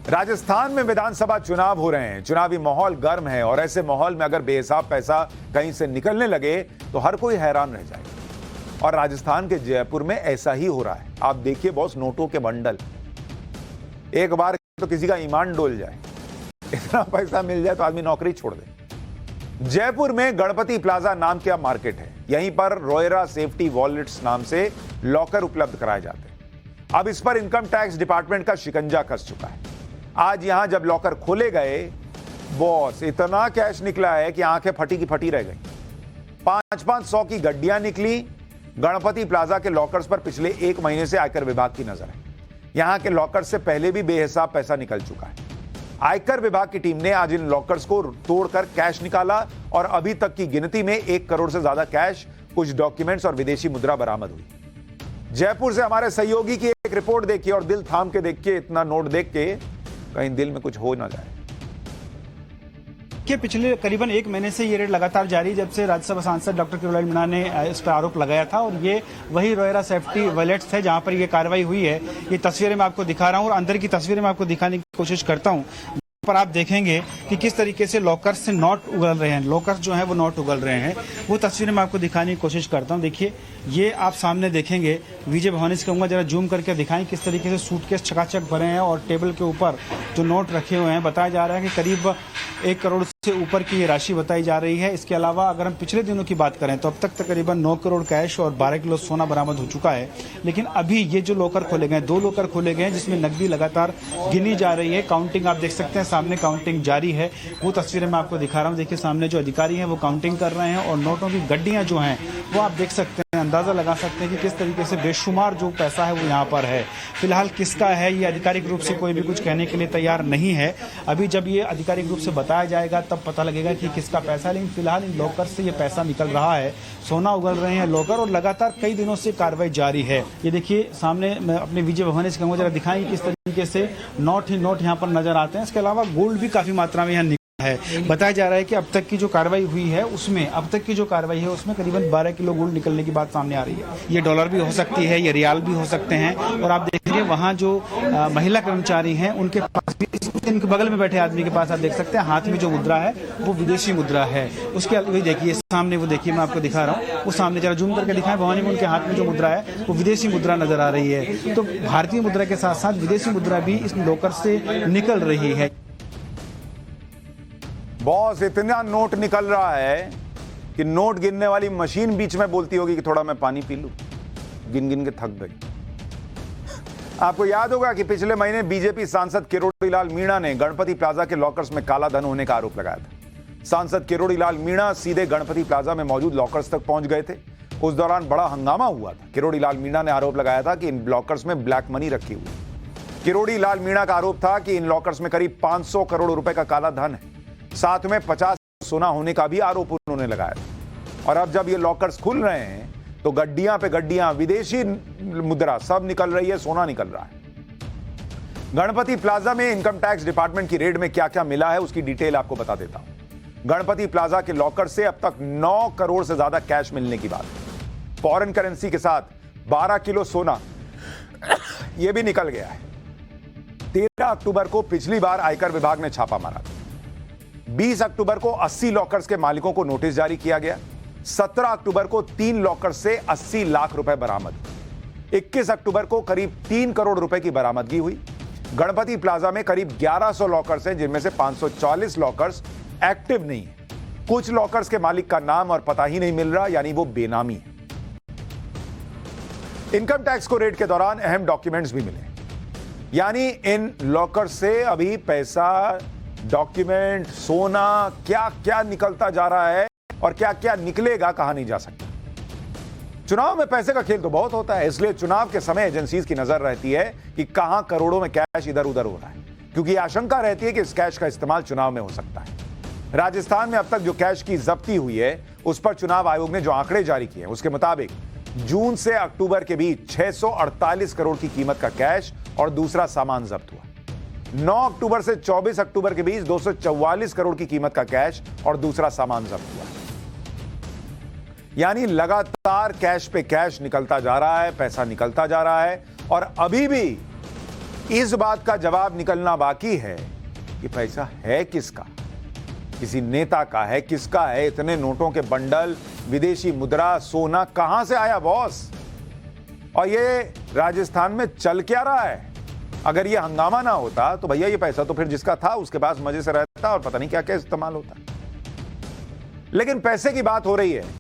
राजस्थान में विधानसभा चुनाव हो रहे हैं। चुनावी माहौल गर्म है और ऐसे माहौल में अगर बेहिसाब पैसा कहीं से निकलने लगे तो हर कोई हैरान रह जाएगा। और राजस्थान के जयपुर में ऐसा ही हो रहा है। आप देखिए बॉस, नोटों के बंडल, एक बार तो किसी का ईमान डोल जाए। इतना पैसा मिल जाए तो आदमी नौकरी छोड़ दे। जयपुर में गणपति प्लाजा नाम का मार्केट है। यहीं पर रोयरा सेफ्टी वॉलेट्स नाम से लॉकर उपलब्ध कराए जाते हैं। अब इस पर इनकम टैक्स डिपार्टमेंट का शिकंजा कस चुका है। आज यहां जब लॉकर खोले गए, बॉस, इतना कैश निकला है कि आंखें फटी की फटी रह गई। 500 की गड्डियां निकली। गणपति प्लाजा के लॉकर्स पर पिछले 1 महीने से आयकर विभाग की नजर है। यहां के लॉकर्स से पहले भी बेहिसाब पैसा निकल चुका है। आयकर विभाग की टीम ने आज इन लॉकर्स को तोड़कर कैश निकाला और अभी तक की गिनती में 1 करोड़ से ज्यादा कैश, कुछ डॉक्यूमेंट्स और विदेशी मुद्रा बरामद हुई। जयपुर से हमारे सहयोगी की एक रिपोर्ट देखिए और दिल थाम के देखिए। इतना नोट देख के कहीं दिल में कुछ हो ना जाए। कि पिछले करीबन 1 महीने से ये रेड लगातार जारी, जब से राज्यसभा सांसद डॉक्टर किरोड़ी मीणा ने इस पर आरोप लगाया था। और ये वही रोयरा सेफ्टी वॉलेट्स थे जहां पर ये कार्रवाई हुई है। ये तस्वीरें मैं आपको दिखा रहा हूं और अंदर की तस्वीरें मैं आपको दिखाने की कोशिश करता हूं। पर आप देखेंगे कि किस तरीके से लॉकर्स से नोट उगल रहे हैं। लॉकर्स जो हैं वो नोट उगल रहे हैं। वो तस्वीरें मैं आपको दिखाने की कोशिश करता हूं। देखिए, ये आप सामने देखेंगे। विजय भवानी से कहूँगा जरा जूम करके दिखाएं किस तरीके से सूटकेस चकाचक भरे हैं और टेबल के ऊपर जो नोट रखे हुए हैं। बताया जा रहा है कि करीब 1 करोड़ से ऊपर की ये राशि बताई जा रही है। इसके अलावा अगर हम पिछले दिनों की बात करें तो अब तक तकरीबन 9 करोड़ कैश और 12 किलो सोना बरामद हो चुका है। लेकिन अभी ये जो लॉकर खोले गए, 2 लॉकर खोले गए हैं जिसमें नकदी लगातार गिनी जा रही है। काउंटिंग आप देख सकते हैं, सामने काउंटिंग जारी है। वो तस्वीरें मैं आपको दिखा रहा हूँ। देखिए, सामने जो अधिकारी हैं वो काउंटिंग कर रहे हैं और नोटों की गड्डियां जो हैं वो आप देख सकते हैं। अंदाजा लगा सकते हैं कि किस तरीके से बेशुमार जो पैसा है वो यहाँ पर है। फिलहाल किसका है ये आधिकारिक रूप से कोई भी कुछ कहने के लिए तैयार नहीं है। अभी जब ये आधिकारिक रूप से बताया जाएगा तब पता लगेगा कि किसका पैसा है। लेकिन फिलहाल इन लॉकर से ये पैसा निकल रहा है। सोना उगल रहे हैं लॉकर और लगातार कई दिनों से कार्रवाई जारी है। ये देखिए, सामने मैं अपने विजय भवानी से कहूँगा जरा दिखाएं किस तरीके से नोट ही नोट यहाँ पर नजर आते हैं। इसके अलावा गोल्ड भी काफी मात्रा में यहाँ है। बताया जा रहा है कि अब तक की जो कार्रवाई हुई है उसमें करीबन 12 किलो गोल्ड निकलने की बात सामने आ रही है। ये डॉलर भी हो सकती है, ये रियाल भी हो सकते हैं। और आप देखेंगे वहाँ जो महिला कर्मचारी हैं उनके पास भी, इनके बगल में बैठे आदमी के पास आप देख सकते हैं हाथ में जो मुद्रा है वो विदेशी मुद्रा है। उसके अलावा देखिए सामने, वो देखिए मैं आपको दिखा रहा हूँ, वो सामने जरा जूम करके दिखाएं। भवानी में उनके हाथ में जो मुद्रा है वो विदेशी मुद्रा नजर आ रही है। तो भारतीय मुद्रा के साथ साथ विदेशी मुद्रा भी इस लॉकर से निकल रही है। बॉस, इतना नोट निकल रहा है कि नोट गिनने वाली मशीन बीच में बोलती होगी कि थोड़ा मैं पानी पी लूं। गिन गिन के थक गई। आपको याद होगा कि पिछले महीने बीजेपी सांसद किरोड़ी लाल मीणा ने गणपति प्लाजा के लॉकर्स में काला धन होने का आरोप लगाया था। सांसद किरोड़ी लाल मीणा सीधे गणपति प्लाजा में मौजूद लॉकर्स तक पहुंच गए थे। उस दौरान बड़ा हंगामा हुआ था। किरोड़ी लाल मीणा ने आरोप लगाया था कि इन लॉकर्स में ब्लैक मनी रखी हुई। किरोड़ी लाल मीणा का आरोप था कि इन लॉकर्स में करीब 500 करोड़ रुपए का काला धन है। साथ में 50 सोना होने का भी आरोप उन्होंने लगाया था। और अब जब ये लॉकर्स खुल रहे हैं तो गड्डियां पे गड्डियां विदेशी मुद्रा सब निकल रही है, सोना निकल रहा है। गणपति प्लाजा में इनकम टैक्स डिपार्टमेंट की रेड में क्या क्या मिला है उसकी डिटेल आपको बता देता हूं। गणपति प्लाजा के लॉकर से अब तक 9 करोड़ से ज्यादा कैश मिलने की बात है। फॉरेन करेंसी के साथ 12 किलो सोना यह भी निकल गया है। 13 अक्टूबर को पिछली बार आयकर विभाग ने छापा मारा था। 20 अक्टूबर को 80 लॉकर्स के मालिकों को नोटिस जारी किया गया। 17 अक्टूबर को 3 लॉकर्स से 80 लाख रुपए बरामद। 21 अक्टूबर को करीब 3 करोड़ रुपए की बरामदगी हुई। गणपति प्लाजा में करीब 1100 लॉकर्स हैं जिनमें से 540 लॉकर्स एक्टिव नहीं है। कुछ लॉकर्स के मालिक का नाम और पता ही नहीं मिल रहा, यानी वो बेनामी है। इनकम टैक्स को रेड के दौरान अहम डॉक्यूमेंट्स भी मिले, यानी इन लॉकर्स से अभी पैसा, डॉक्यूमेंट, सोना, क्या क्या निकलता जा रहा है और क्या क्या निकलेगा कहा नहीं जा सकता। चुनाव में पैसे का खेल तो बहुत होता है, इसलिए चुनाव के समय एजेंसीज की नजर रहती है कि कहां करोड़ों में कैश इधर उधर हो रहा है, क्योंकि आशंका रहती है कि इस कैश का इस्तेमाल चुनाव में हो सकता है। राजस्थान में अब तक जो कैश की जब्ती हुई है उस पर चुनाव आयोग ने जो आंकड़े जारी किए हैं उसके मुताबिक जून से अक्टूबर के बीच 648 करोड़ की कीमत का कैश और दूसरा सामान जब्त हुआ। 9 अक्टूबर से 24 अक्टूबर के बीच 244 करोड़ की कीमत का कैश और दूसरा सामान जब्त हुआ। यानी लगातार कैश पे कैश निकलता जा रहा है, पैसा निकलता जा रहा है। और अभी भी इस बात का जवाब निकलना बाकी है कि पैसा है किसका, किसी नेता का है, किसका है। इतने नोटों के बंडल, विदेशी मुद्रा, सोना कहां से आया बॉस? और ये राजस्थान में चल क्या रहा है? अगर ये हंगामा ना होता तो भैया ये पैसा तो फिर जिसका था उसके पास मजे से रहता और पता नहीं क्या क्या इस्तेमाल होता। लेकिन पैसे की बात हो रही है